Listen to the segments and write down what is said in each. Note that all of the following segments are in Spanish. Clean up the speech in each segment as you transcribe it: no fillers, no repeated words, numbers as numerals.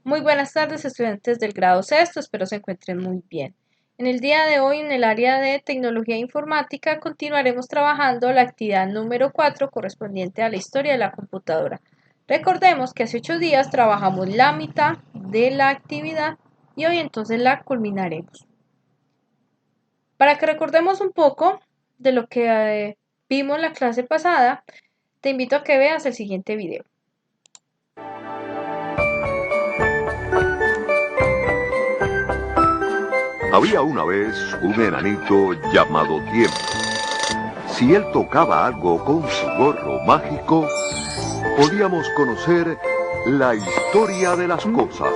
Muy buenas tardes, estudiantes del grado sexto, espero se encuentren muy bien. En el día de hoy, en el área de tecnología e informática, continuaremos trabajando la actividad número 4 correspondiente a la historia de la computadora. Recordemos que hace 8 días trabajamos la mitad de la actividad y hoy entonces la culminaremos. Para que recordemos un poco de lo que vimos en la clase pasada, te invito a que veas el siguiente video. Había una vez un enanito llamado Tiempo. Si él tocaba algo con su gorro mágico, podíamos conocer la historia de las cosas.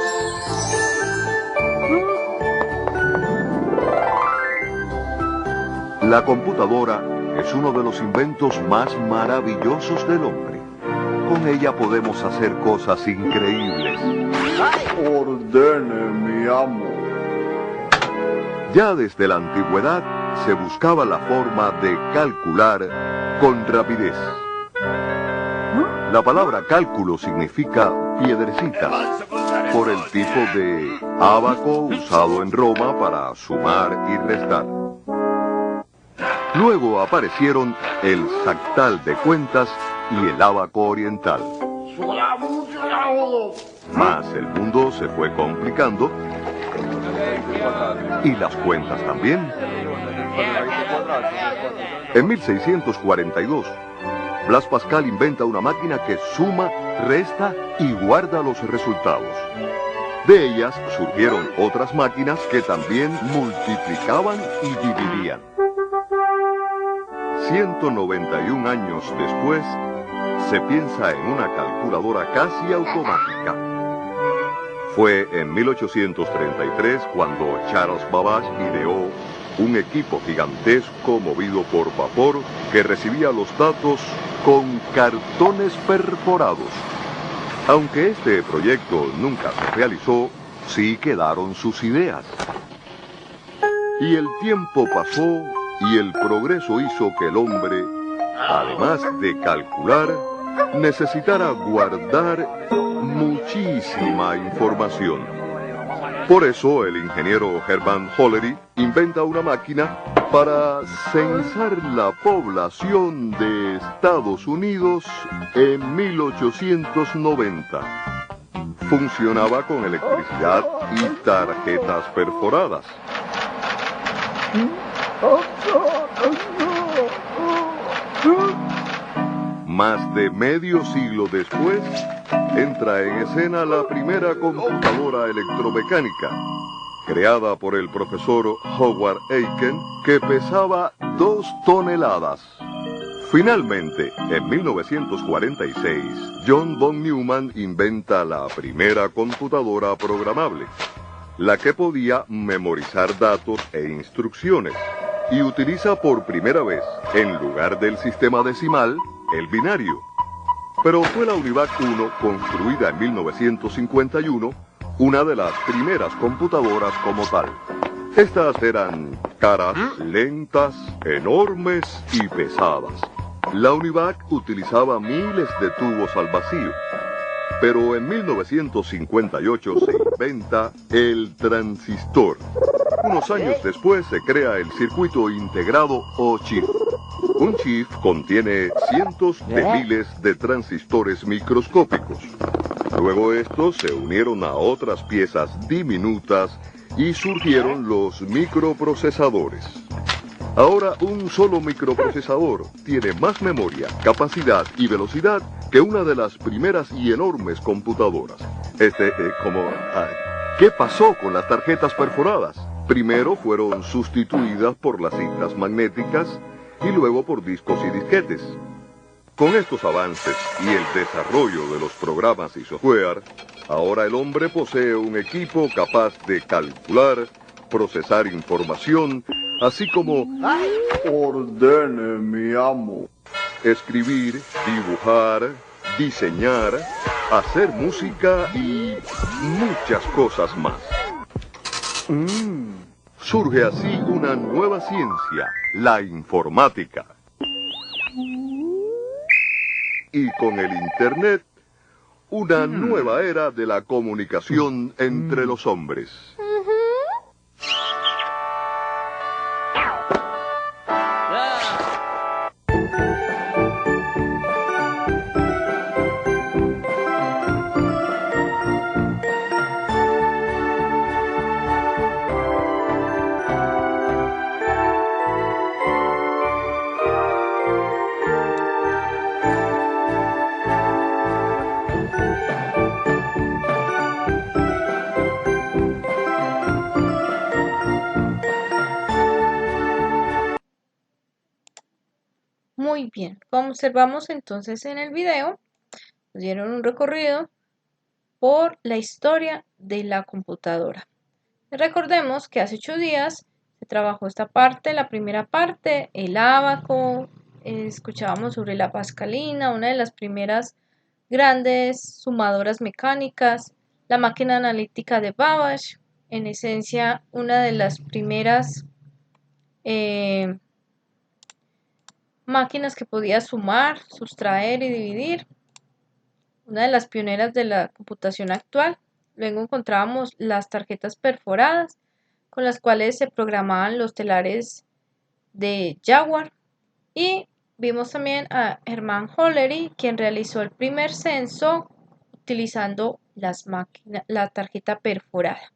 La computadora es uno de los inventos más maravillosos del hombre. Con ella podemos hacer cosas increíbles. Ordene, mi amo. Ya desde la antigüedad se buscaba la forma de calcular con rapidez. La palabra cálculo significa piedrecita, por el tipo de ábaco usado en Roma para sumar y restar. Luego aparecieron el sactal de cuentas y el ábaco oriental. Mas el mundo se fue complicando y las cuentas también. En 1642, Blas Pascal inventa una máquina que suma, resta y guarda los resultados. De ellas surgieron otras máquinas que también multiplicaban y dividían. 191 años después, se piensa en una calculadora casi automática. Fue en 1833 cuando Charles Babbage ideó un equipo gigantesco movido por vapor que recibía los datos con cartones perforados. Aunque este proyecto nunca se realizó, sí quedaron sus ideas. Y el tiempo pasó y el progreso hizo que el hombre, además de calcular, necesitara guardar muchísima información. Por eso el ingeniero Herman Hollery inventa una máquina para censar la población de Estados Unidos en 1890. Funcionaba con electricidad y tarjetas perforadas. Más de medio siglo después, entra en escena la primera computadora electromecánica, creada por el profesor Howard Aiken, que pesaba 2 toneladas. Finalmente, en 1946, John von Neumann inventa la primera computadora programable, la que podía memorizar datos e instrucciones, y utiliza por primera vez, en lugar del sistema decimal, el binario. Pero fue la UNIVAC 1, construida en 1951, una de las primeras computadoras como tal. Estas eran caras, lentas, enormes y pesadas. La UNIVAC utilizaba miles de tubos al vacío. Pero en 1958 se inventa el transistor. Unos años después se crea el circuito integrado o chip. Un chip contiene cientos de miles de transistores microscópicos. Luego estos se unieron a otras piezas diminutas y surgieron los microprocesadores. Ahora un solo microprocesador tiene más memoria, capacidad y velocidad que una de las primeras y enormes computadoras. ¿Qué pasó con las tarjetas perforadas? Primero fueron sustituidas por las cintas magnéticas y luego por discos y disquetes. Con estos avances y el desarrollo de los programas y software, ahora el hombre posee un equipo capaz de calcular, procesar información, así como Ordene, mi amo. escribir, dibujar, diseñar, hacer música y muchas cosas más. Surge así una nueva ciencia, la informática. Y con el Internet, una nueva era de la comunicación entre los hombres. Muy bien, como observamos entonces en el video, nos dieron un recorrido por la historia de la computadora. Recordemos que hace 8 días se trabajó esta parte, la primera parte, el ábaco, escuchábamos sobre la pascalina, una de las primeras grandes sumadoras mecánicas, la máquina analítica de Babbage, en esencia una de las primeras máquinas que podía sumar, sustraer y dividir, una de las pioneras de la computación actual. Luego encontrábamos las tarjetas perforadas, con las cuales se programaban los telares de Jaguar. Y vimos también a Hermann Hollery, quien realizó el primer censo utilizando la tarjeta perforada.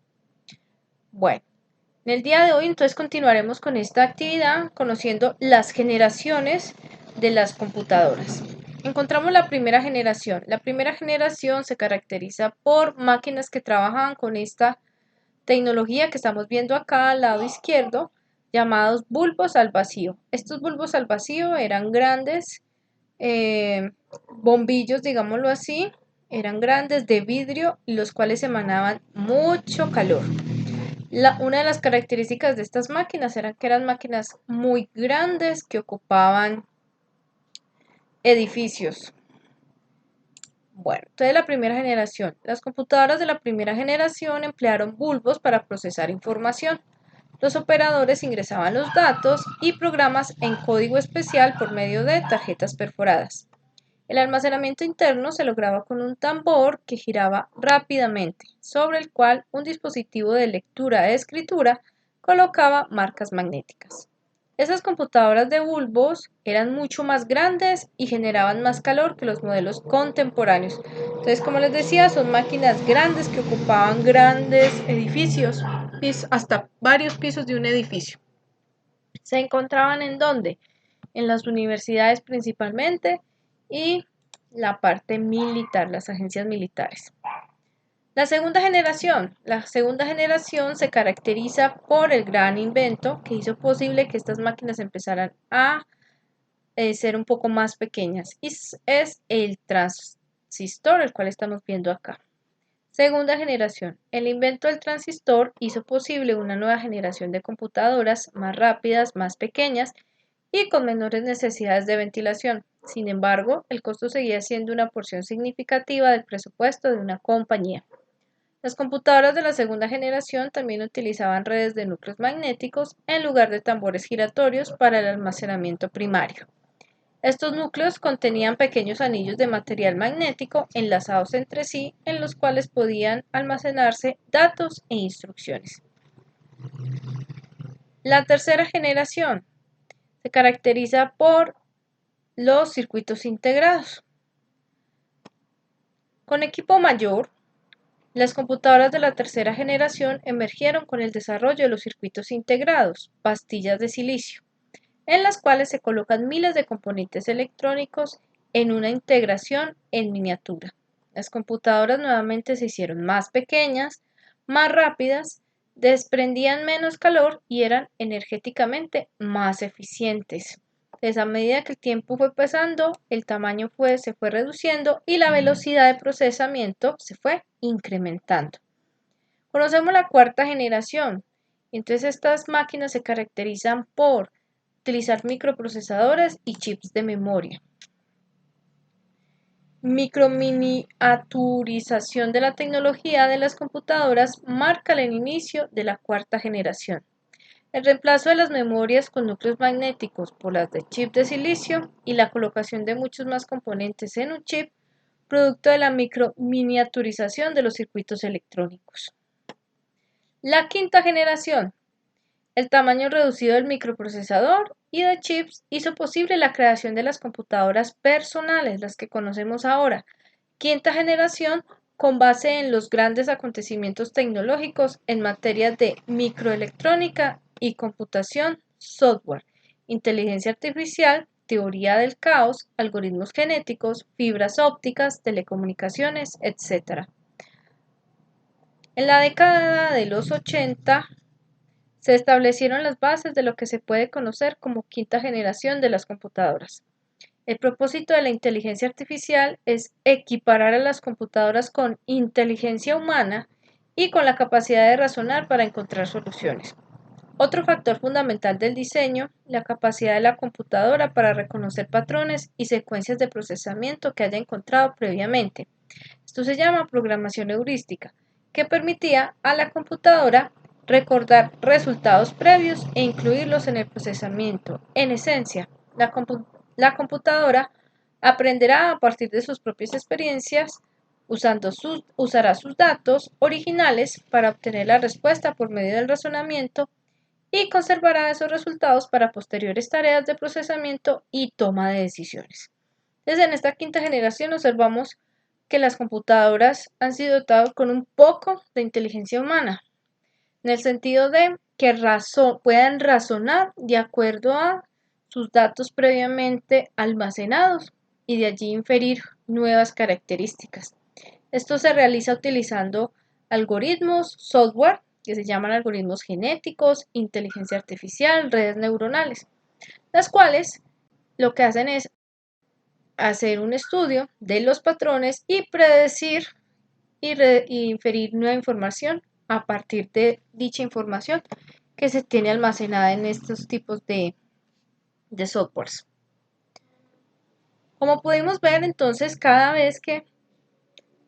Bueno, en el día de hoy entonces continuaremos con esta actividad conociendo las generaciones de las computadoras. Encontramos la primera generación. La primera generación se caracteriza por máquinas que trabajaban con esta tecnología que estamos viendo acá al lado izquierdo, llamados bulbos al vacío. Estos bulbos al vacío eran grandes bombillos, digámoslo así, eran grandes de vidrio, los cuales emanaban mucho calor. Una de las características de estas máquinas era que eran máquinas muy grandes que ocupaban edificios. Bueno, entonces la primera generación. Las computadoras de la primera generación emplearon bulbos para procesar información. Los operadores ingresaban los datos y programas en código especial por medio de tarjetas perforadas. El almacenamiento interno se lograba con un tambor que giraba rápidamente, sobre el cual un dispositivo de lectura e escritura colocaba marcas magnéticas. Esas computadoras de bulbos eran mucho más grandes y generaban más calor que los modelos contemporáneos. Entonces, como les decía, son máquinas grandes que ocupaban grandes edificios, hasta varios pisos de un edificio. ¿Se encontraban en dónde? En las universidades principalmente y la parte militar, las agencias militares. La segunda generación se caracteriza por el gran invento que hizo posible que estas máquinas empezaran a ser un poco más pequeñas y es el transistor, el cual estamos viendo acá. Segunda generación. El invento del transistor hizo posible una nueva generación de computadoras más rápidas, más pequeñas y con menores necesidades de ventilación. Sin embargo, el costo seguía siendo una porción significativa del presupuesto de una compañía. Las computadoras de la segunda generación también utilizaban redes de núcleos magnéticos en lugar de tambores giratorios para el almacenamiento primario. Estos núcleos contenían pequeños anillos de material magnético enlazados entre sí en los cuales podían almacenarse datos e instrucciones. La tercera generación se caracteriza por los circuitos integrados. Con equipo mayor, las computadoras de la tercera generación emergieron con el desarrollo de los circuitos integrados, pastillas de silicio, en las cuales se colocan miles de componentes electrónicos en una integración en miniatura. Las computadoras nuevamente se hicieron más pequeñas, más rápidas, desprendían menos calor y eran energéticamente más eficientes. Entonces, a medida que el tiempo fue pasando, el tamaño se fue reduciendo y la velocidad de procesamiento se fue incrementando. Conocemos la cuarta generación. Entonces, estas máquinas se caracterizan por utilizar microprocesadores y chips de memoria. Microminiaturización de la tecnología de las computadoras marca el inicio de la cuarta generación. El reemplazo de las memorias con núcleos magnéticos por las de chip de silicio y la colocación de muchos más componentes en un chip producto de la miniaturización de los circuitos electrónicos. La quinta generación. El tamaño reducido del microprocesador y de chips hizo posible la creación de las computadoras personales, las que conocemos ahora. Quinta generación con base en los grandes acontecimientos tecnológicos en materia de microelectrónica y computación, software, inteligencia artificial, teoría del caos, algoritmos genéticos, fibras ópticas, telecomunicaciones, etc. En la década de los 80 se establecieron las bases de lo que se puede conocer como quinta generación de las computadoras. El propósito de la inteligencia artificial es equiparar a las computadoras con inteligencia humana y con la capacidad de razonar para encontrar soluciones. Otro factor fundamental del diseño, la capacidad de la computadora para reconocer patrones y secuencias de procesamiento que haya encontrado previamente. Esto se llama programación heurística, que permitía a la computadora recordar resultados previos e incluirlos en el procesamiento. En esencia, la computadora aprenderá a partir de sus propias experiencias, usará sus datos originales para obtener la respuesta por medio del razonamiento y conservará esos resultados para posteriores tareas de procesamiento y toma de decisiones. Entonces, en esta quinta generación observamos que las computadoras han sido dotadas con un poco de inteligencia humana, en el sentido de que puedan razonar de acuerdo a sus datos previamente almacenados y de allí inferir nuevas características. Esto se realiza utilizando algoritmos, software, que se llaman algoritmos genéticos, inteligencia artificial, redes neuronales, las cuales lo que hacen es hacer un estudio de los patrones y predecir y inferir nueva información a partir de dicha información que se tiene almacenada en estos tipos de softwares. Como pudimos ver, entonces, cada vez que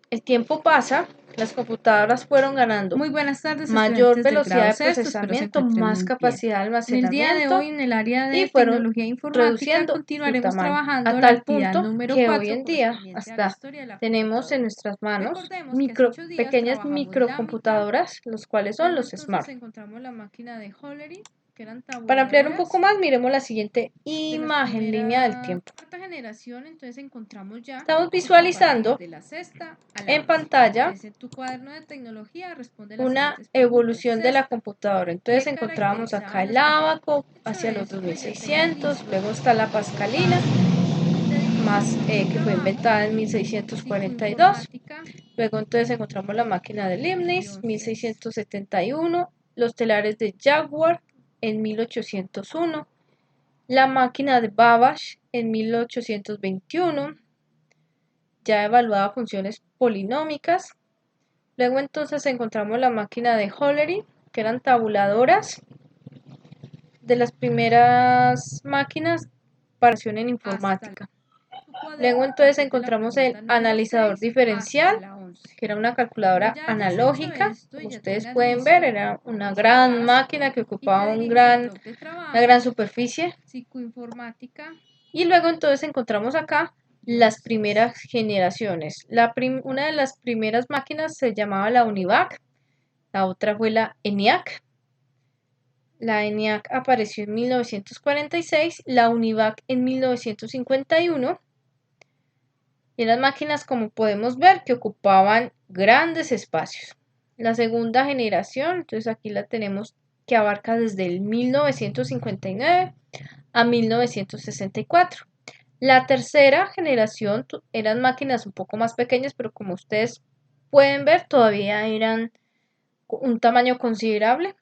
el tiempo pasa, las computadoras fueron ganando Muy buenas tardes, mayor estudiantes del velocidad grado de sexto, espero se procesamiento, encuentren más muy capacidad de bien. En el día de almacenamiento hoy, en el área de y fueron tecnología informática, reduciendo su continuaremos tamaño, trabajando a la tal actividad punto número que hoy 4 en día correspondiente a la hasta historia de la tenemos en computadora. nuestras manos Recordemos que hace 8 días pequeñas trabajamos la mitad. microcomputadoras, los cuales son Luego los entonces smart. encontramos la máquina de Hollery, que eran Para ampliar un poco tabuladoras. más, miremos la siguiente De las imagen, línea del primeras tiempo. cuarta generación, entonces encontramos ya Estamos que fue a partir visualizando de la sexta a la en 11. pantalla Entonces, en tu cuaderno de tecnología responde las una siguientes preguntas. evolución de la Sexta, computadora. Entonces ¿qué encontramos caracterizaba acá a el las computadoras? Abaco El hecho hacia de los esto que ya tengan 2600, listo luego está la su Pascalina, base de más dibujo y que fue trabajo, inventada en 1642. psicoinformática, Luego entonces encontramos la máquina de Leibniz, entonces 1671, los telares de Jaguar en 1801, la máquina de Babbage en 1821, ya evaluaba funciones polinómicas. Luego entonces encontramos la máquina de Hollery, que eran tabuladoras, de las primeras máquinas para acción en hasta informática. tu cuaderno Luego a entonces partir de la encontramos el pregunta número analizador 6 hasta diferencial, la 11. que era una Cuando calculadora ya hayas hecho analógica. esto y Como ya ustedes tengas pueden ver, listo, era una gran vas máquina que y te ocupaba diriges al bloc de una trabajo, gran superficie. psicoinformática, Y luego entonces encontramos acá las primeras generaciones. Una de las primeras máquinas se llamaba la UNIVAC, la otra fue la ENIAC. La ENIAC apareció en 1946, la UNIVAC en 1951. Y eran máquinas, como podemos ver, que ocupaban grandes espacios. La segunda generación, entonces aquí la tenemos, que abarca desde el 1959 a 1964. La tercera generación eran máquinas un poco más pequeñas, pero como ustedes pueden ver, todavía eran un tamaño considerable.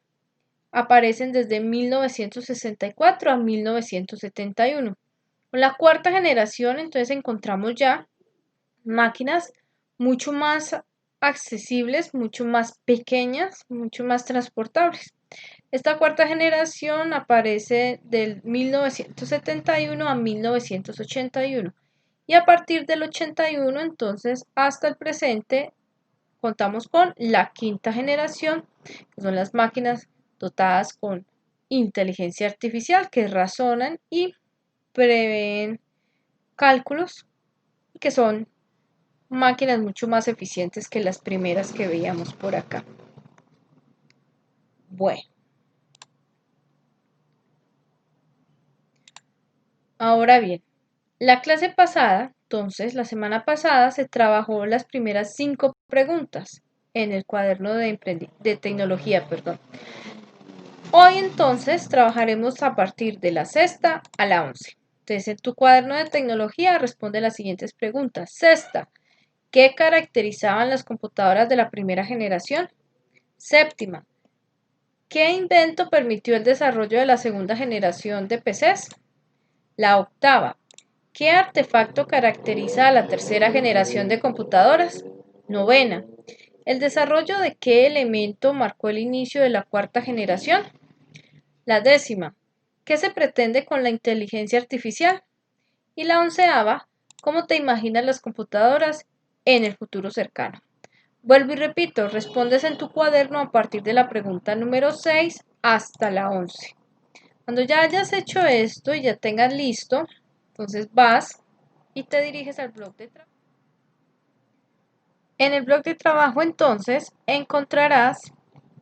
Aparecen desde 1964 a 1971. Con la cuarta generación, entonces encontramos ya máquinas mucho más accesibles, mucho más pequeñas, mucho más transportables. Esta cuarta generación aparece del 1971 a 1981 y a partir del 81 entonces hasta el presente contamos con la quinta generación, que son las máquinas dotadas con inteligencia artificial que razonan y prevén cálculos que son máquinas mucho más eficientes que las primeras que veíamos por acá. Bueno, ahora bien, la clase pasada, entonces, la semana pasada se trabajó las primeras 5 preguntas en el cuaderno de tecnología, perdón. Hoy entonces trabajaremos a partir de la sexta a la 11. Entonces, en tu cuaderno de tecnología responde las siguientes preguntas. Sexta, ¿qué caracterizaban las computadoras de la primera generación? Séptima, ¿qué invento permitió el desarrollo de la segunda generación de PCs? La octava, ¿qué artefacto caracteriza a la tercera generación de computadoras? Novena, ¿el desarrollo de qué elemento marcó el inicio de la cuarta generación? La décima, ¿qué se pretende con la inteligencia artificial? Y la onceava, ¿cómo te imaginas las computadoras en el futuro cercano? Vuelvo y repito, respondes en tu cuaderno a partir de la pregunta número 6 hasta la 11. Cuando ya hayas hecho esto y ya tengas listo, entonces vas y te diriges al blog de trabajo. En el blog de trabajo entonces encontrarás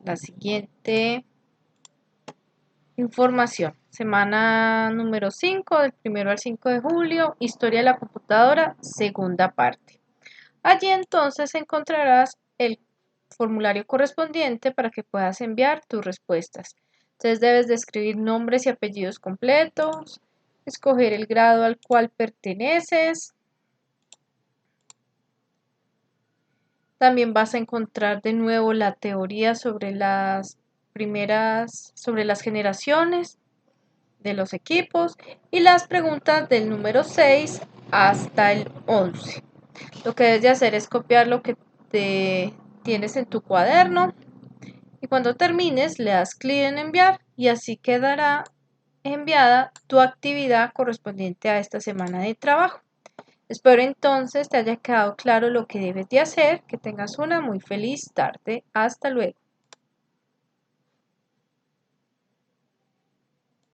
la siguiente información. Semana número 5, del 1 al 5 de julio, Historia de la computadora, segunda parte. Allí entonces encontrarás el formulario correspondiente para que puedas enviar tus respuestas. Entonces debes de escribir nombres y apellidos completos, escoger el grado al cual perteneces. También vas a encontrar de nuevo la teoría sobre sobre las generaciones de los equipos y las preguntas del número 6 hasta el 11. Lo que debes de hacer es copiar lo que tienes en tu cuaderno y cuando termines le das clic en enviar y así quedará enviada tu actividad correspondiente a esta semana de trabajo. Espero entonces te haya quedado claro lo que debes de hacer, que tengas una muy feliz tarde. Hasta luego.